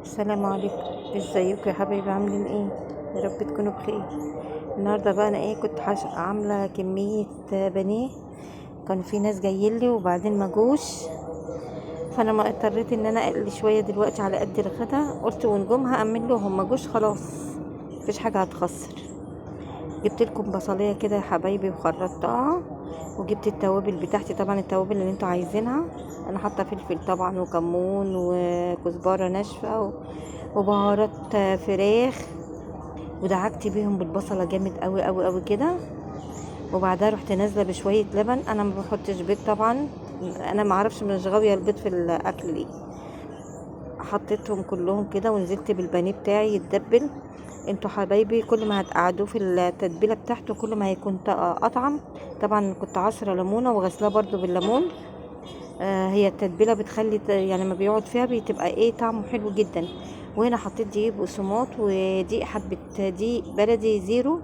السلام عليكم. ازيكم يا حبايبي؟ عاملين ايه؟ يا رب تكونوا بخير. النهارده بقى انا كنت عامله كميه بانيه. كان في ناس جايين لي وبعدين ما جوش، فانا ما اضطريت ان انا اقلي شويه دلوقتي على قد الغدا. قلت ونجوم هعمل لهم، ما جوش خلاص مفيش حاجه هتخسر. جبت لكم بصليه كده يا حبايبي وخرطتها، وجبت التوابل بتاعتي، طبعا التوابل اللي انتوا عايزينها. انا حاطه فلفل طبعا وكمون وكزبره ناشفه وبهارات فراخ، ودعكت بيهم بالبصله جامد قوي قوي قوي كده. وبعدها رحت نازله بشويه لبن. انا ما بحطش بيض طبعا، انا ما اعرفش مش غاويه البيض في الاكل ليه. حطيتهم كلهم كده ونزلت بالبانيه بتاعي يتدبل. انتوا حبايبي كل ما هتقعدوه في التتبيله بتاعته كل ما هيكون اطعم. طبعا كنت عصره ليمونه وغسلاه برضو بالليمون. هي التتبيله بتخلي يعني ما بيقعد فيها بتبقى طعمه حلو جدا. وهنا حطيت دقيق بقسماط ودقيق حبه دقيق بلدي زيرو.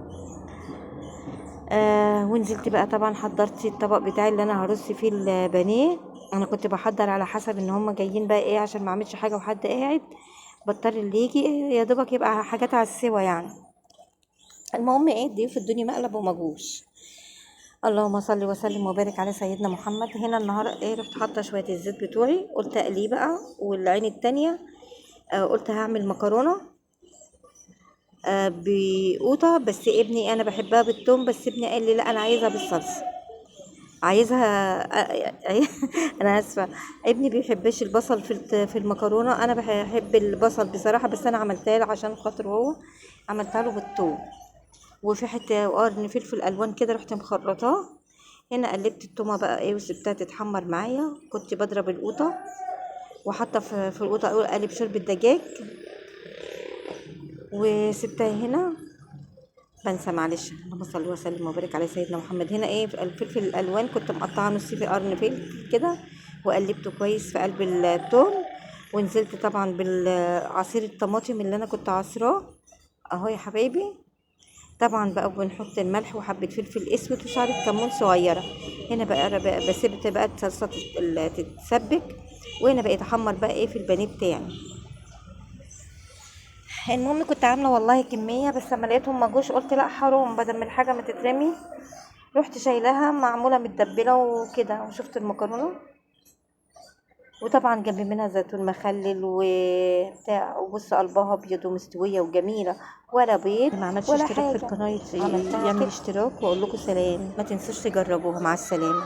ونزلت بقى طبعا حضرت الطبق بتاعي اللي انا هرص فيه البانيه. انا كنت بحضر على حسب ان هم جايين بقى عشان ما اعملش حاجه وحد قاعد. بضطر اللي يجي يا دوبك يبقى حاجات على السوا يعني. المهم الضيوف الدنيا مقلب ومجوش. اللهم صل وسلم وبارك على سيدنا محمد. هنا النهار رحت حاطه شويه الزيت بتوعي، قلت اقليه بقى. والعين التانية قلت هعمل مكرونه بقوطه، بس ابني انا بحبها بالثوم، بس ابني قال لي لا انا عايزها بالصلصه. عايزها انا اسفه. ابني بيحبش البصل في المكرونه. انا بحب البصل بصراحه، بس انا عملتها له عشان خاطر هو. عملتها له بالثوم وفي حته قرن فلفل الوان كده، رحت مخرطاه. هنا قلبت التومه بقى وسبتها تتحمر معايا. كنت بضرب القوطه وحاطه في القوطه قالب شوربه دجاج، وسبتها هنا. بنسى معلش. اللهم صل وسلم وبارك على سيدنا محمد. هنا الفلفل الالوان كنت مقطعه نص في قرن فلفل كده، وقلبته كويس في قلب الثوم. ونزلت طبعا بالعصير الطماطم اللي انا كنت عصراه اهو يا حبايبي. طبعا بقى بنحط الملح وحبه فلفل اسود وشعره كمون صغيره. هنا بقى انا بقى بسيبت بقى الصلصه تتسبك. وهنا بقيت احمر بقى في البانيه بتاعي. المهم كنت عامله والله كميه، بس لما لقيتهم ما جوش قلت لا حرام بدل من الحاجه ما تترمي. رحت شايلاها معموله متبله وكده. وشفت المكرونه، وطبعا جنب منها زيتون مخلل وبتاع. وبص قلبها ابيض ومستويه وجميله، ولا بيض ما عملش ولا اشتراك في القناه عملتها يعمل كده اشتراك. واقول لكم سلام، ما تنسوش تجربوها. مع السلامه.